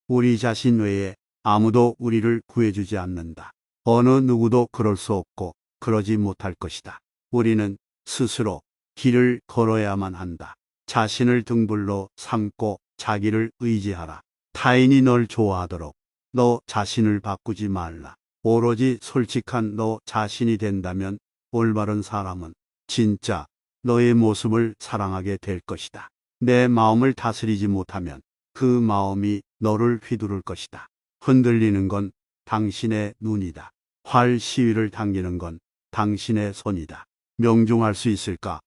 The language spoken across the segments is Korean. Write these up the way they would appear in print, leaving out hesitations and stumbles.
우리 자신 외에 아무도 우리를 구해주지 않는다. 어느 누구도 그럴 수 없고 그러지 못할 것이다. 우리는 스스로 길을 걸어야만 한다. 자신을 등불로 삼고 자기를 의지하라. 타인이 널 좋아하도록 너 자신을 바꾸지 말라. 오로지 솔직한 너 자신이 된다면 올바른 사람은 진짜 너의 모습을 사랑하게 될 것이다. 내 마음을 다스리지 못하면 그 마음이 너를 휘두를 것이다. 흔들리는 건 당신의 눈이다. 활 시위를 당기는 건 당신의 손이다. 명중할 수 있을까?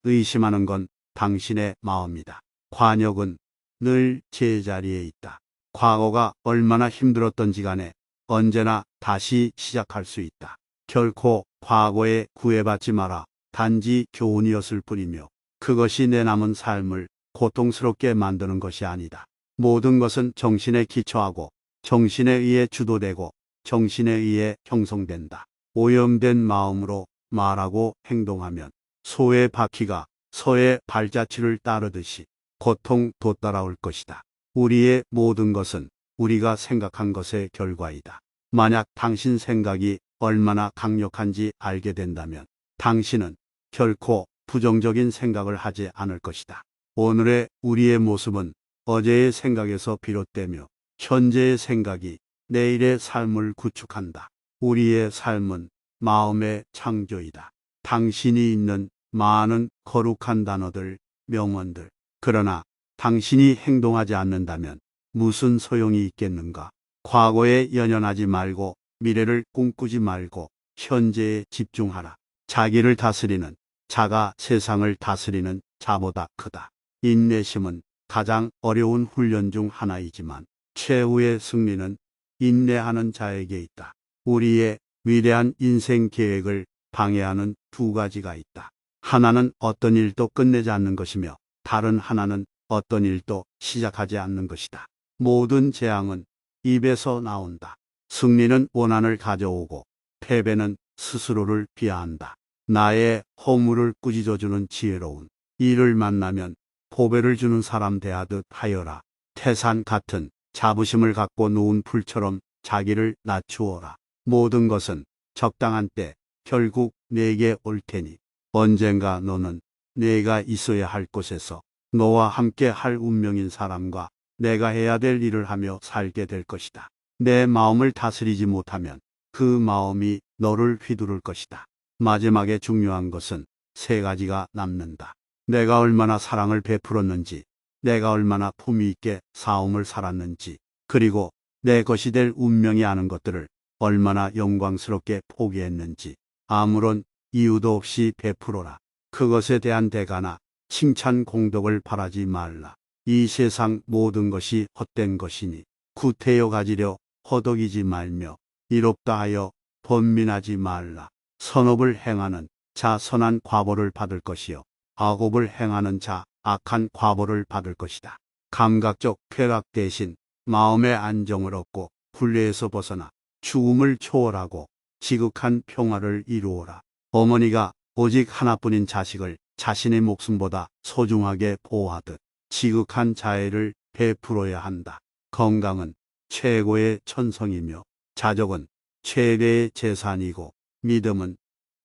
의심하는 건 당신의 마음이다. 관역은 늘 제자리에 있다. 과거가 얼마나 힘들었던지 간에 언제나 다시 시작할 수 있다. 결코 과거에 구애받지 마라. 단지 교훈이었을 뿐이며 그것이 내 남은 삶을 고통스럽게 만드는 것이 아니다. 모든 것은 정신에 기초하고 정신에 의해 주도되고 정신에 의해 형성된다. 오염된 마음으로 말하고 행동하면 소의 바퀴가 서의 발자취를 따르듯이 고통 돋따라올 것이다. 우리의 모든 것은 우리가 생각한 것의 결과이다. 만약 당신 생각이 얼마나 강력한지 알게 된다면 당신은 결코 부정적인 생각을 하지 않을 것이다. 오늘의 우리의 모습은 어제의 생각에서 비롯되며 현재의 생각이 내일의 삶을 구축한다. 우리의 삶은 마음의 창조이다. 당신이 있는 많은 거룩한 단어들, 명언들. 그러나 당신이 행동하지 않는다면 무슨 소용이 있겠는가? 과거에 연연하지 말고 미래를 꿈꾸지 말고 현재에 집중하라. 자기를 다스리는 자가 세상을 다스리는 자보다 크다. 인내심은 가장 어려운 훈련 중 하나이지만 최후의 승리는 인내하는 자에게 있다. 우리의 위대한 인생 계획을 방해하는 두 가지가 있다. 하나는 어떤 일도 끝내지 않는 것이며 다른 하나는 어떤 일도 시작하지 않는 것이다. 모든 재앙은 입에서 나온다. 승리는 원한을 가져오고 패배는 스스로를 비하한다. 나의 허물을 꾸짖어주는 지혜로운 이를 만나면 보배를 주는 사람 대하듯 하여라. 태산 같은 자부심을 갖고 누운 풀처럼 자기를 낮추어라. 모든 것은 적당한 때 결국 내게 올 테니 언젠가 너는 내가 있어야 할 곳에서 너와 함께 할 운명인 사람과 내가 해야 될 일을 하며 살게 될 것이다. 내 마음을 다스리지 못하면 그 마음이 너를 휘두를 것이다. 마지막에 중요한 것은 세 가지가 남는다. 내가 얼마나 사랑을 베풀었는지, 내가 얼마나 품위 있게 싸움을 살았는지, 그리고 내 것이 될 운명이 아는 것들을 얼마나 영광스럽게 포기했는지 아무런 이유도 없이 베풀어라. 그것에 대한 대가나 칭찬 공덕을 바라지 말라. 이 세상 모든 것이 헛된 것이니 구태여 가지려 허덕이지 말며 이롭다 하여 번민하지 말라. 선업을 행하는 자 선한 과보를 받을 것이요 악업을 행하는 자 악한 과보를 받을 것이다. 감각적 쾌락 대신 마음의 안정을 얻고 굴레에서 벗어나 죽음을 초월하고 지극한 평화를 이루어라. 어머니가 오직 하나뿐인 자식을 자신의 목숨보다 소중하게 보호하듯 지극한 자애를 베풀어야 한다. 건강은 최고의 천성이며 자족은 최대의 재산이고 믿음은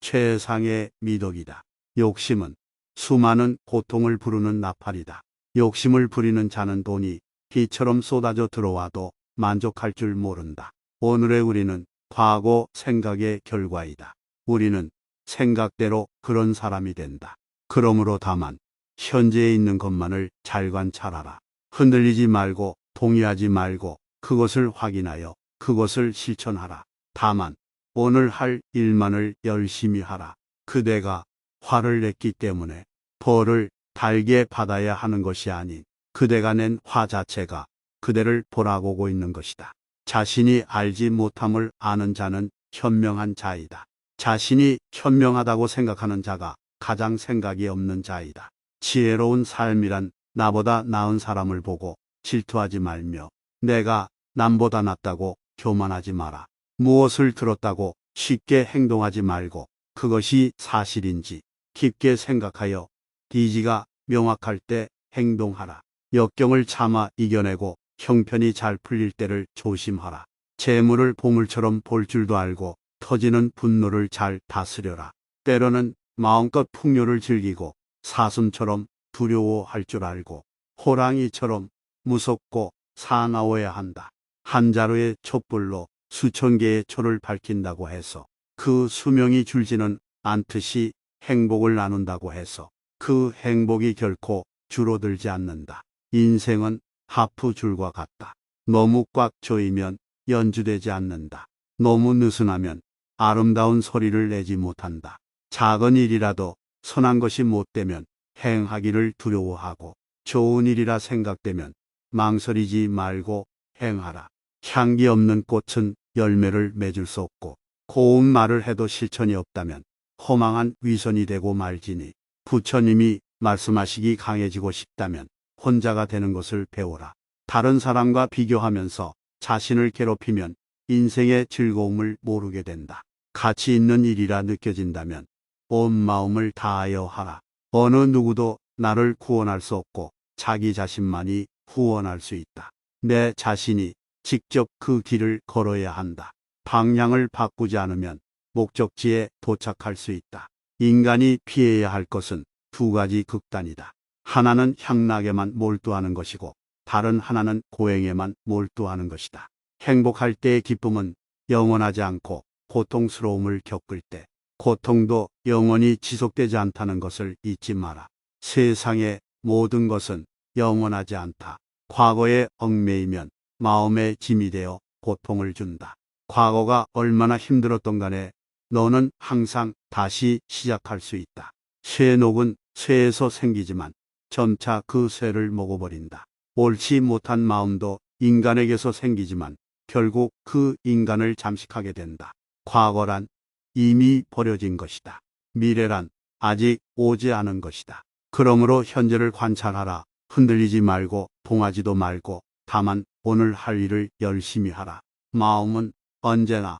최상의 미덕이다. 욕심은 수많은 고통을 부르는 나팔이다. 욕심을 부리는 자는 돈이 비처럼 쏟아져 들어와도 만족할 줄 모른다. 오늘의 우리는 과거 생각의 결과이다. 우리는 생각대로 그런 사람이 된다. 그러므로 다만 현재에 있는 것만을 잘 관찰하라. 흔들리지 말고 동의하지 말고 그것을 확인하여 그것을 실천하라. 다만 오늘 할 일만을 열심히 하라. 그대가 화를 냈기 때문에 벌을 달게 받아야 하는 것이 아닌 그대가 낸 화 자체가 그대를 보라보고 있는 것이다. 자신이 알지 못함을 아는 자는 현명한 자이다. 자신이 현명하다고 생각하는 자가 가장 생각이 없는 자이다. 지혜로운 삶이란 나보다 나은 사람을 보고 질투하지 말며 내가 남보다 낫다고 교만하지 마라. 무엇을 들었다고 쉽게 행동하지 말고 그것이 사실인지 깊게 생각하여 디지가 명확할 때 행동하라. 역경을 참아 이겨내고 형편이 잘 풀릴 때를 조심하라. 재물을 보물처럼 볼 줄도 알고 터지는 분노를 잘 다스려라. 때로는 마음껏 풍요를 즐기고 사슴처럼 두려워할 줄 알고 호랑이처럼 무섭고 사나워야 한다. 한 자루의 촛불로 수천 개의 초를 밝힌다고 해서 그 수명이 줄지는 않듯이 행복을 나눈다고 해서 그 행복이 결코 줄어들지 않는다. 인생은 하프줄과 같다. 너무 꽉 조이면 연주되지 않는다. 너무 느슨하면 아름다운 소리를 내지 못한다. 작은 일이라도 선한 것이 못되면 행하기를 두려워하고 좋은 일이라 생각되면 망설이지 말고 행하라. 향기 없는 꽃은 열매를 맺을 수 없고 고운 말을 해도 실천이 없다면 허망한 위선이 되고 말지니 부처님이 말씀하시기 강해지고 싶다면 혼자가 되는 것을 배워라. 다른 사람과 비교하면서 자신을 괴롭히면 인생의 즐거움을 모르게 된다. 가치 있는 일이라 느껴진다면 온 마음을 다하여 하라. 어느 누구도 나를 구원할 수 없고 자기 자신만이 후원할 수 있다. 내 자신이 직접 그 길을 걸어야 한다. 방향을 바꾸지 않으면 목적지에 도착할 수 있다. 인간이 피해야 할 것은 두 가지 극단이다. 하나는 향락에만 몰두하는 것이고 다른 하나는 고행에만 몰두하는 것이다. 행복할 때의 기쁨은 영원하지 않고 고통스러움을 겪을 때 고통도 영원히 지속되지 않다는 것을 잊지 마라. 세상의 모든 것은 영원하지 않다. 과거에 얽매이면 마음의 짐이 되어 고통을 준다. 과거가 얼마나 힘들었던 간에 너는 항상 다시 시작할 수 있다. 쇠녹은 쇠에서 생기지만 점차 그 쇠를 먹어버린다. 옳지 못한 마음도 인간에게서 생기지만 결국 그 인간을 잠식하게 된다. 과거란 이미 버려진 것이다. 미래란 아직 오지 않은 것이다. 그러므로 현재를 관찰하라. 흔들리지 말고 동하지도 말고 다만 오늘 할 일을 열심히 하라. 마음은 언제나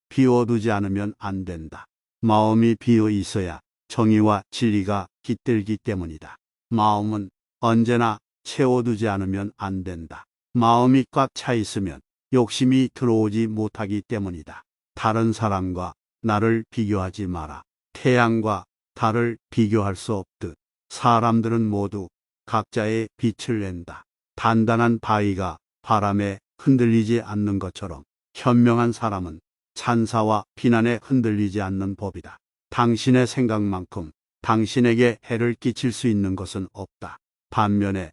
비워두지 않으면 안 된다. 마음이 비어 있어야 정의와 진리가 깃들기 때문이다. 마음은 언제나 채워두지 않으면 안 된다. 마음이 꽉 차 있으면 욕심이 들어오지 못하기 때문이다. 다른 사람과 나를 비교하지 마라. 태양과 달을 비교할 수 없듯 사람들은 모두 각자의 빛을 낸다. 단단한 바위가 바람에 흔들리지 않는 것처럼 현명한 사람은 찬사와 비난에 흔들리지 않는 법이다. 당신의 생각만큼 당신에게 해를 끼칠 수 있는 것은 없다. 반면에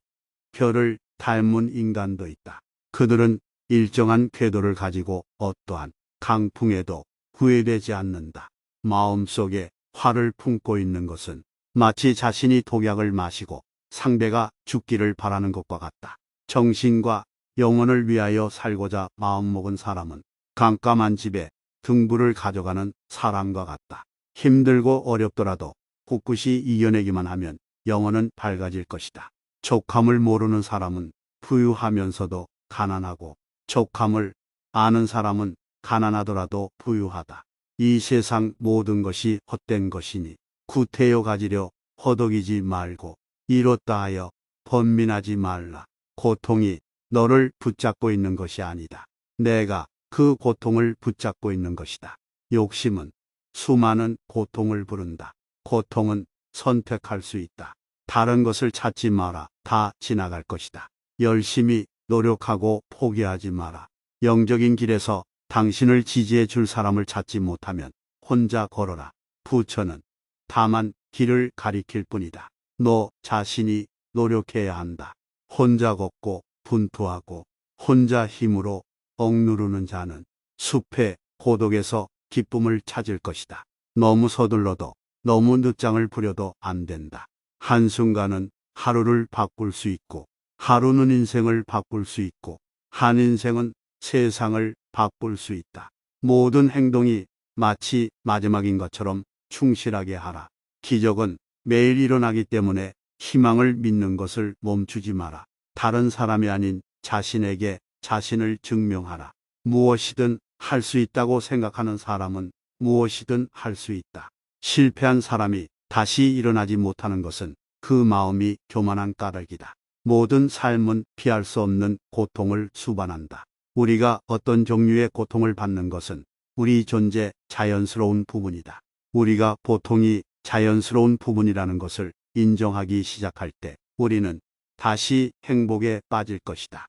별을 닮은 인간도 있다. 그들은 일정한 궤도를 가지고 어떠한 강풍에도 후회되지 않는다. 마음속에 화를 품고 있는 것은 마치 자신이 독약을 마시고 상대가 죽기를 바라는 것과 같다. 정신과 영혼을 위하여 살고자 마음먹은 사람은 깜깜한 집에 등불을 가져가는 사람과 같다. 힘들고 어렵더라도 꿋꿋이 이겨내기만 하면 영혼은 밝아질 것이다. 족함을 모르는 사람은 부유하면서도 가난하고 족함을 아는 사람은 가난하더라도 부유하다. 이 세상 모든 것이 헛된 것이니 구태여 가지려 허덕이지 말고 이뤘다 하여 번민하지 말라. 고통이 너를 붙잡고 있는 것이 아니다. 내가 그 고통을 붙잡고 있는 것이다. 욕심은 수많은 고통을 부른다. 고통은 선택할 수 있다. 다른 것을 찾지 마라. 다 지나갈 것이다. 열심히 노력하고 포기하지 마라. 영적인 길에서 당신을 지지해 줄 사람을 찾지 못하면 혼자 걸어라. 부처는 다만 길을 가리킬 뿐이다. 너 자신이 노력해야 한다. 혼자 걷고 분투하고 혼자 힘으로 억누르는 자는 숲의 고독에서 기쁨을 찾을 것이다. 너무 서둘러도 너무 늦장을 부려도 안 된다. 한순간은 하루를 바꿀 수 있고 하루는 인생을 바꿀 수 있고 한 인생은 세상을 바꿀 수 있다. 모든 행동이 마치 마지막인 것처럼 충실하게 하라. 기적은 매일 일어나기 때문에 희망을 믿는 것을 멈추지 마라. 다른 사람이 아닌 자신에게 자신을 증명하라. 무엇이든 할 수 있다고 생각하는 사람은 무엇이든 할 수 있다. 실패한 사람이 다시 일어나지 못하는 것은 그 마음이 교만한 까닭이다. 모든 삶은 피할 수 없는 고통을 수반한다. 우리가 어떤 종류의 고통을 받는 것은 우리 존재 자연스러운 부분이다. 우리가 고통이 자연스러운 부분이라는 것을 인정하기 시작할 때 우리는 다시 행복에 빠질 것이다.